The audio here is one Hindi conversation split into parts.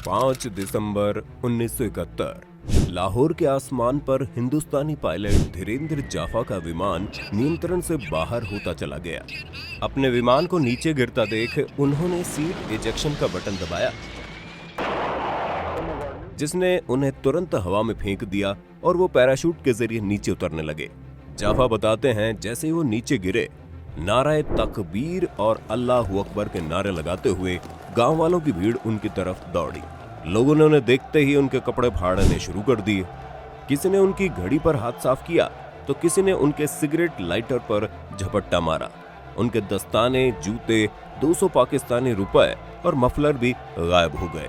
5 दिसंबर 1971 लाहौर के आसमान पर हिंदुस्तानी पायलट धीरेन्द्र जाफा का विमान नियंत्रण से बाहर होता चला गया। अपने विमान को नीचे गिरता देख उन्होंने सीट इजेक्शन का बटन दबाया, जिसने उन्हें तुरंत हवा में फेंक दिया और वो पैराशूट के जरिए नीचे उतरने लगे। जाफा बताते हैं, जैसे ही वो नीचे गिरे, नाराए तकबीर और अल्लाहू अकबर के नारे लगाते हुए गांव वालों की भीड़ उनकी तरफ दौड़ी। लोगों ने उन्हें देखते ही उनके कपड़े फाड़ने शुरू कर दिए। किसी ने उनकी घड़ी पर हाथ साफ किया तो किसी ने उनके सिगरेट लाइटर पर झपट्टा मारा। उनके दस्ताने, जूते, 200 पाकिस्तानी रुपए और मफलर भी गायब हो गए।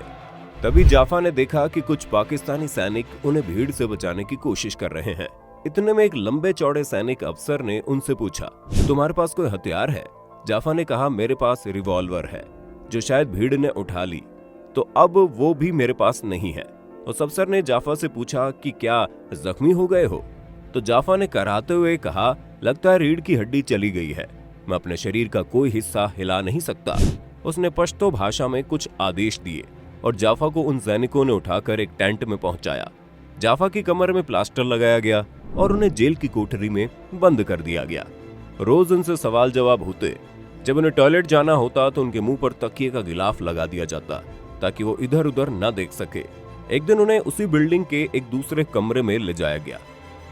तभी जाफा ने देखा कि कुछ पाकिस्तानी सैनिक उन्हें भीड़ से बचाने की कोशिश कर रहे हैं। इतने में एक लंबे चौड़े सैनिक अफसर ने उनसे पूछा, तुम्हारे पास कोई हथियार है? जाफा ने कहा, मेरे पास रिवॉल्वर है, जो शायद भीड़ ने उठा ली, तो अब वो भी मेरे पास नहीं है। उस अफसर ने जाफा से पूछा कि क्या जख्मी हो गए हो? तो जाफा ने कराहते हुए कहा, लगता है रीढ़ की हड्डी चली गई है, मैं अपने शरीर का कोई हिस्सा हिला नहीं सकता। उसने पश्तो भाषा में कुछ आदेश दिए और जाफा को उन सैनिकों ने उठाकर एक टेंट में पहुंचाया। जाफा की कमर में प्लास्टर लगाया गया और उन्हें जेल की कोठरी में बंद कर दिया गया। रोज उनसे सवाल जवाब होते। जब उन्हें टॉयलेट जाना होता तो उनके मुंह पर तकिए का गिलाफ लगा दिया जाता ताकि वो इधर उधर न देख सके। एक दिन उन्हें उसी बिल्डिंग के एक दूसरे कमरे में ले जाया गया।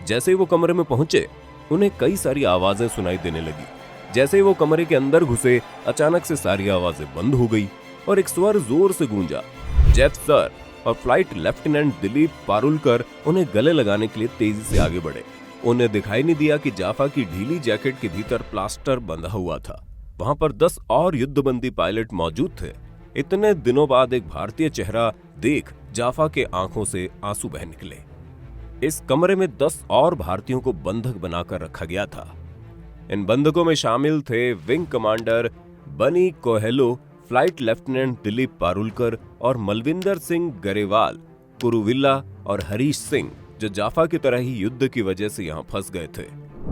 जैसे ही वो कमरे में पहुंचे, उन्हें कई सारी आवाजें सुनाई देने लगी। जैसे ही वो कमरे के अंदर घुसे, अचानक से सारी आवाजें बंद हो गई और एक स्वर जोर से गूंजा, जेफ सर। और फ्लाइट लेफ्टिनेंट दिलीप पारुलकर उन्हें गले लगाने के लिए तेजी से आगे बढ़े। उन्हें दिखाई नहीं दिया कि जाफा की ढीली जैकेट के भीतर प्लास्टर बंधा हुआ था। वहां पर 10 और युद्धबंदी पायलट मौजूद थे। इतने दिनों बाद एक भारतीय चेहरा देख जाफा के आंखों से आंसू बह निकले। इस कमरे में 10 और भारतीयों को बंधक बनाकर रखा गया था। इन बंधकों में शामिल थे विंग कमांडर बनी Coelho, flight lieutenant Dilip Parulkar और मलविंदर सिंह गरेवाल, कुरुविल्ला और हरीश सिंह, जो जाफा की तरह ही युद्ध की वजह से यहाँ फंस गए थे।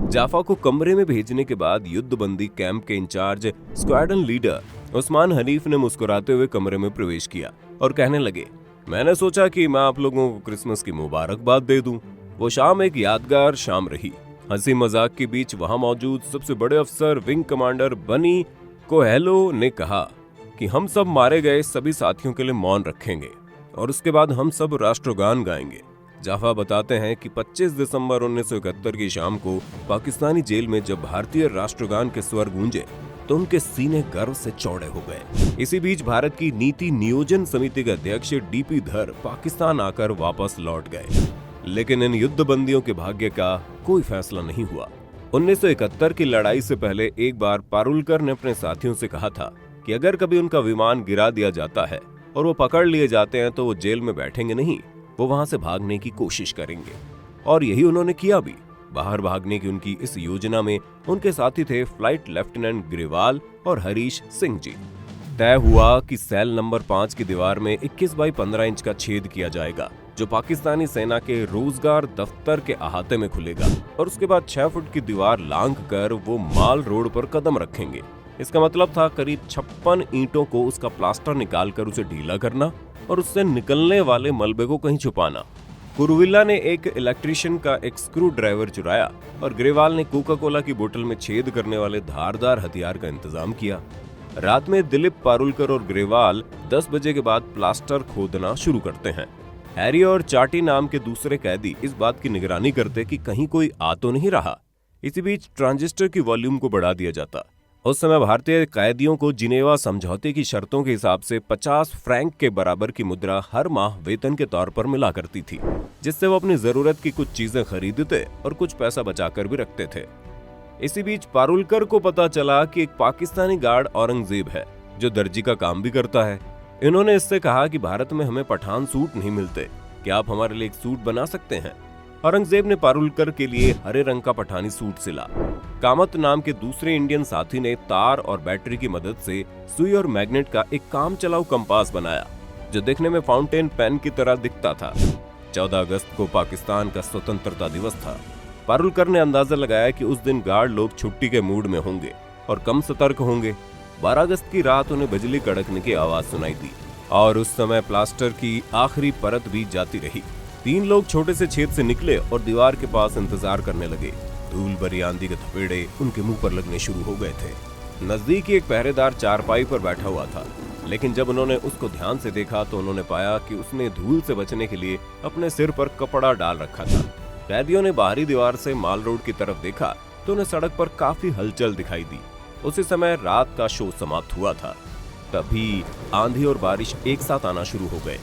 जाफा को कमरे में भेजने के बाद युद्धबंदी कैंप के incharge squadron leader Usman Hanif ने मुस्कुराते हुए कमरे में प्रवेश किया और कहने लगे, मैंने सोचा कि मैं आप लोगों को क्रिसमस की मुबारकबाद दे दूं। वो शाम एक यादगार शाम रही। हंसी मजाक के बीच वहां मौजूद सबसे बड़े अफसर विंग कमांडर बनी कोहेलो ने कहा कि हम सब मारे गए सभी साथियों के लिए मौन रखेंगे और उसके बाद हम सब राष्ट्रगान गाएंगे। जाफा बताते हैं कि 25 दिसंबर 1971 की शाम को पाकिस्तानी जेल में जब भारतीय राष्ट्रगान के स्वर गूंजे तो उनके सीने गर्व से चौड़े हो गए। इसी बीच भारत की नीति नियोजन समिति के अध्यक्ष डीपी धर पाकिस्तान आकर वापस लौट गए, लेकिन इन युद्धबंदियों के भाग्य का कोई फैसला नहीं हुआ। 1971 की लड़ाई से पहले एक बार पारुलकर ने अपने साथियों से कहा था कि अगर कभी उनका विमान गिरा दिया जाता है और वो पकड़ लिए जाते हैं तो वो जेल में बैठेंगे नहीं, वो वहां से भागने की कोशिश करेंगे। और यही उन्होंने किया भी। बाहर भागने की उनकी इस योजना में उनके साथी थे फ्लाइट लेफ्टिनेंट ग्रेवाल और हरीश सिंह जी। तय हुआ कि सेल नंबर 5 की दीवार में 21 बाई 15 इंच का छेद किया जाएगा, जो पाकिस्तानी सेना के रोजगार दफ्तर के अहाते में खुलेगा, और उसके बाद 6 फुट की दीवार लांघ कर वो माल रोड पर कदम रखेंगे। इसका मतलब था करीब 56 ईंटों को उसका प्लास्टर निकालकर उसे ढीला करना और उससे निकलने वाले मलबे को कहीं छुपाना। कुरुविल्ला ने एक इलेक्ट्रिशियन का एक स्क्रू ड्राइवर चुराया और ग्रेवाल ने कोका कोला की बोतल में छेद करने वाले धारदार हथियार का इंतजाम किया। रात में दिलीप पारुलकर और ग्रेवाल 10 बजे के बाद प्लास्टर खोदना शुरू करते हैं। हैरी और चाटी नाम के दूसरे कैदी इस बात की निगरानी करते कि कहीं कोई आ तो नहीं रहा। इसी बीच ट्रांजिस्टर की वॉल्यूम को बढ़ा दिया जाता। उस समय भारतीय कैदियों को जिनेवा समझौते की शर्तों के हिसाब से 50 फ्रैंक के बराबर की मुद्रा हर माह वेतन के तौर पर मिला करती थी, जिससे वो अपनी जरूरत की कुछ चीजें खरीदते और कुछ पैसा बचाकर भी रखते थे। इसी बीच पारुलकर को पता चला कि एक पाकिस्तानी गार्ड औरंगजेब है, जो दर्जी का काम भी करता है। इन्होंने इससे कहा कि भारत में हमें पठान सूट नहीं मिलते, क्या आप हमारे लिए एक सूट बना सकते हैं? औरंगजेब ने पारुलकर के लिए हरे रंग का पठानी सूट सिला। कामत नाम के दूसरे इंडियन साथी ने तार और बैटरी की मदद से सुई और मैग्नेट का एक काम चलाऊ कंपास बनाया, जो देखने में फाउंटेन पेन की तरह दिखता था। 14 अगस्त को पाकिस्तान का स्वतंत्रता दिवस था। पारुलकर ने अंदाजा लगाया कि उस दिन गार्ड लोग छुट्टी के मूड में होंगे और कम सतर्क होंगे। 12 अगस्त की रात उन्हें बिजली कड़कने की आवाज सुनाई दी और उस समय प्लास्टर की आखिरी परत भी जाती रही। 3 लोग छोटे से छेद से निकले और दीवार के पास इंतजार करने लगे। धूल भरी आंधी के थपेड़े उनके मुंह पर लगने शुरू हो गए थे। नजदीक एक पहरेदार चारपाई पर बैठा हुआ था, लेकिन जब उन्होंने उसको ध्यान से देखा तो उन्होंने पाया कि उसने धूल से बचने के लिए अपने सिर पर कपड़ा डाल रखा था। कैदियों ने बाहरी दीवार से माल रोड की तरफ देखा तो उन्हें सड़क पर काफी हलचल दिखाई दी। उसी समय रात का शो समाप्त हुआ था। तभी आंधी और बारिश एक साथ आना शुरू हो गए।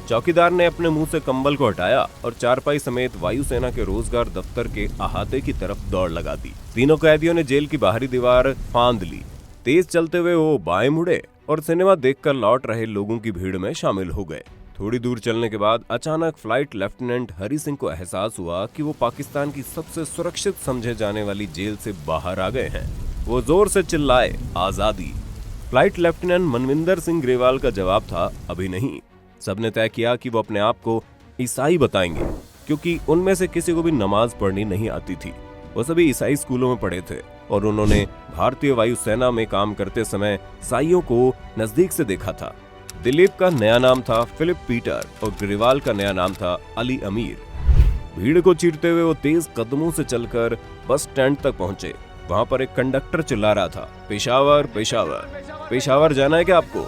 चौकीदार ने अपने मुंह से कंबल को हटाया और चारपाई समेत वायुसेना के रोजगार दफ्तर के अहाते की तरफ दौड़ लगा दी। तीनों कैदियों ने जेल की बाहरी दीवार फांद ली। तेज चलते हुए वो बाएं मुड़े और सिनेमा देखकर लौट रहे लोगों की भीड़ में शामिल हो गए। थोड़ी दूर चलने के बाद अचानक फ्लाइट लेफ्टिनेंट हरि सिंह को एहसास हुआ कि वो पाकिस्तान की सबसे सुरक्षित समझे जाने वाली जेल से बाहर आ गए हैं। वो जोर से चिल्लाए, आजादी। फ्लाइट लेफ्टिनेंट मनविंदर सिंह ग्रेवाल का जवाब था, अभी नहीं। सबने तय किया कि वो अपने आप को ईसाई बताएंगे, क्योंकि उनमें से किसी को भी नमाज पढ़नी नहीं आती थी। वो सभी ईसाई स्कूलों में पढ़े थे और उन्होंने भारतीय वायुसेना में काम करते समय ईसाइयों को नजदीक से देखा था। दिलीप का नया नाम था फिलिप पीटर और ग्रेवाल का नया नाम था अली अमीर। भीड़ को चीरते हुए वो तेज कदमों से चलकर बस स्टैंड तक पहुंचे। वहां पर एक कंडक्टर चिल्ला रहा था, पेशावर पेशावर, पेशावर जाना है क्या आपको?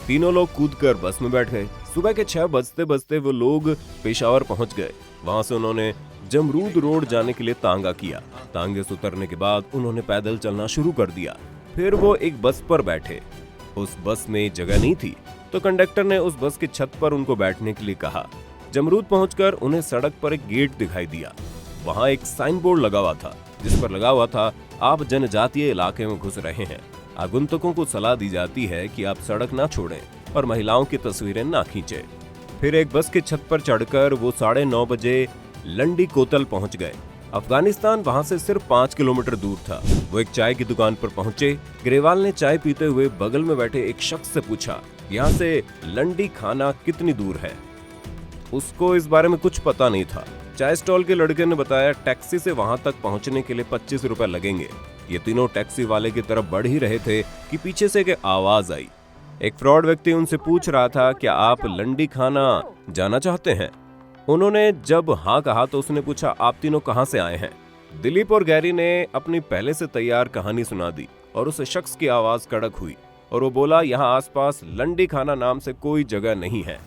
तीनों लोग कूदकर बस में बैठ गए। सुबह के 6 बजते बजते वो लोग पेशावर पहुंच गए। वहां से उन्होंने जमरूद रोड जाने के लिए तांगा किया। तांगे से उतरने के बाद उन्होंने पैदल चलना शुरू कर दिया। फिर वो एक बस पर बैठे। उस बस में जगह नहीं थी तो कंडक्टर ने उस बस की छत पर उनको बैठने के लिए कहा। जमरूद पहुंचकर उन्हें सड़क पर एक गेट दिखाई दिया। वहां एक साइन बोर्ड लगा हुआ था जिस पर लगा हुआ था, आप जनजातीय इलाके में घुस रहे हैं। आगंतुकों को सलाह दी जाती है कि आप सड़क ना छोड़ें और महिलाओं की तस्वीरें ना खींचें। फिर एक बस की छत पर चढ़कर वो 9:30 बजे लंडी कोतल पहुंच गए। अफगानिस्तान वहां से सिर्फ 5 किलोमीटर दूर था। वो एक चाय की दुकान पर पहुंचे। ग्रेवाल ने चाय पीते हुए बगल में बैठे एक शख्स से पूछा, यहाँ से लंडी खाना कितनी दूर है? उसको इस बारे में कुछ पता नहीं था। चाय स्टॉल के लड़के ने बताया, टैक्सी से वहां तक पहुंचने के लिए 25 रुपए लगेंगे। ये तीनों टैक्सी वाले की तरफ बढ़ ही रहे थे कि पीछे से एक आवाज आई। एक फ्रॉड व्यक्ति उनसे पूछ रहा था, क्या आप लंडी खाना जाना चाहते हैं? उन्होंने जब हाँ कहा तो उसने पूछा, आप तीनों कहां से आए हैं? दिलीप और गैरी ने अपनी पहले से तैयार कहानी सुना दी और उस शख्स की आवाज कड़क हुई और वो बोला, यहाँ आसपास लंडी खाना नाम से कोई जगह नहीं है।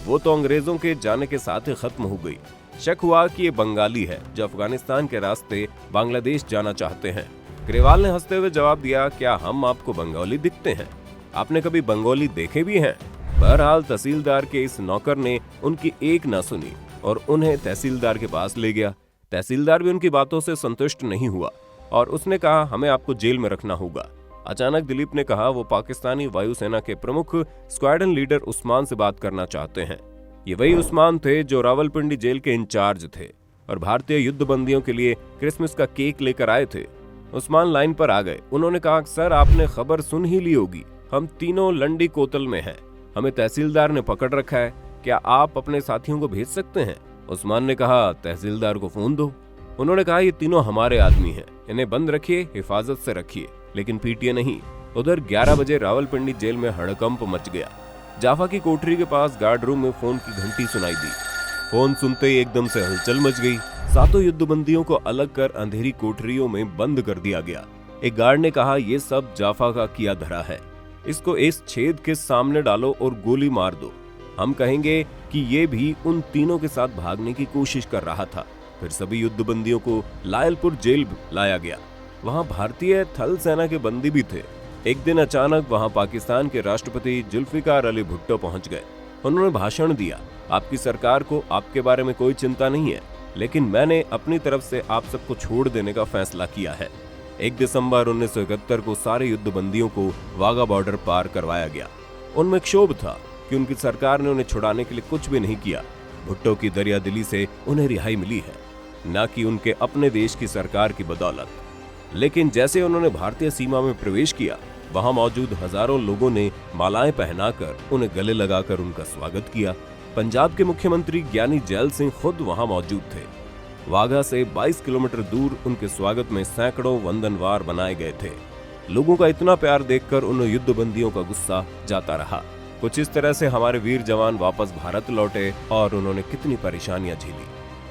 वो तो अंग्रेजों के जाने के साथ ही खत्म हो गई। शक हुआ कि ये बंगाली है जो अफगानिस्तान के रास्ते बांग्लादेश जाना चाहते हैं। ग्रेवाल ने हंसते हुए जवाब दिया, क्या हम आपको बंगाली दिखते हैं? आपने कभी बंगाली देखे भी हैं? बहरहाल तहसीलदार के इस नौकर ने उनकी एक ना सुनी और उन्हें तहसीलदार के पास ले गया। तहसीलदार भी उनकी बातों से संतुष्ट नहीं हुआ और उसने कहा, हमें आपको जेल में रखना होगा। अचानक दिलीप ने कहा, वो पाकिस्तानी वायुसेना के प्रमुख स्क्वाड्रन लीडर उस्मान से बात करना चाहते हैं। ये वही उस्मान थे जो रावलपिंडी जेल के इंचार्ज थे और भारतीय युद्ध बंदियों के लिए क्रिसमस का केक लेकर आए थे। उस्मान लाइन पर आ गए। उन्होंने कहा, सर आपने खबर सुन ही ली होगी, हम तीनों लंडी कोतल में हैं। हमें तहसीलदार ने पकड़ रखा है। क्या आप अपने साथियों को भेज सकते हैं? उस्मान ने कहा, तहसीलदार को फोन दो। उन्होंने कहा, ये तीनों हमारे आदमी हैं, इन्हें बंद रखिए, हिफाजत से रखिए, लेकिन पीटिए नहीं। उधर 11 बजे रावलपिंडी जेल में हड़कंप मच गया। जाफा की कोठरी के पास गार्ड रूम में फोन की घंटी सुनाई दी। फोन सुनते ही एकदम से हलचल मच गई। सातों युद्धबंदियों को अलग कर अंधेरी कोठरियों में बंद कर दिया गया। एक गार्ड ने कहा, ये सब जाफा का किया धरा है, इसको इस छेद के सामने डालो और गोली मार दो। हम कहेंगे कि ये भी उन तीनों के साथ भागने की कोशिश कर रहा था। फिर सभी युद्धबंदियों को लायलपुर जेल लाया गया। वहां भारतीय थल सेना के बंदी भी थे। एक दिन अचानक वहां पाकिस्तान के राष्ट्रपति जुल्फिकार अली भुट्टो पहुंच गए। उन्होंने भाषण दिया, आपकी सरकार को आपके बारे में कोई चिंता नहीं है, लेकिन मैंने अपनी तरफ से आप सबको छोड़ देने का फैसला किया है। 1 दिसंबर 1971 को सारे युद्धबंदियों को वाघा बॉर्डर पार करवाया गया। उनमें क्षोभ था कि उनकी सरकार ने उन्हें छुड़ाने के लिए कुछ भी नहीं किया। भुट्टो की दरिया दिली से उन्हें रिहाई मिली है, न कि उनके अपने देश की सरकार की बदौलत। लेकिन जैसे उन्होंने भारतीय सीमा में प्रवेश किया, वहां मौजूद हजारों लोगों ने मालाएं पहनाकर उन्हें गले लगाकर उनका स्वागत किया। पंजाब के मुख्यमंत्री ज्ञानी जैल सिंह खुद वहां मौजूद थे। वाघा से 22 किलोमीटर दूर उनके स्वागत में सैकड़ों वंदनवार बनाए गए थे। लोगों का इतना प्यार देखकर उन युद्धबंदियों का गुस्सा जाता रहा। कुछ इस तरह से हमारे वीर जवान वापस भारत लौटे और उन्होंने कितनी परेशानियां झेली।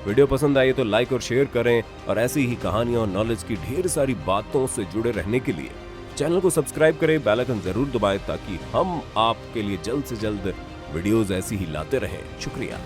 वीडियो पसंद आई तो लाइक और शेयर करें और ऐसी ही कहानियों और नॉलेज की ढेर सारी बातों से जुड़े रहने के लिए चैनल को सब्सक्राइब करें, बेल आइकन जरूर दबाएं ताकि हम आपके लिए जल्द से जल्द वीडियोस ऐसी ही लाते रहें। शुक्रिया।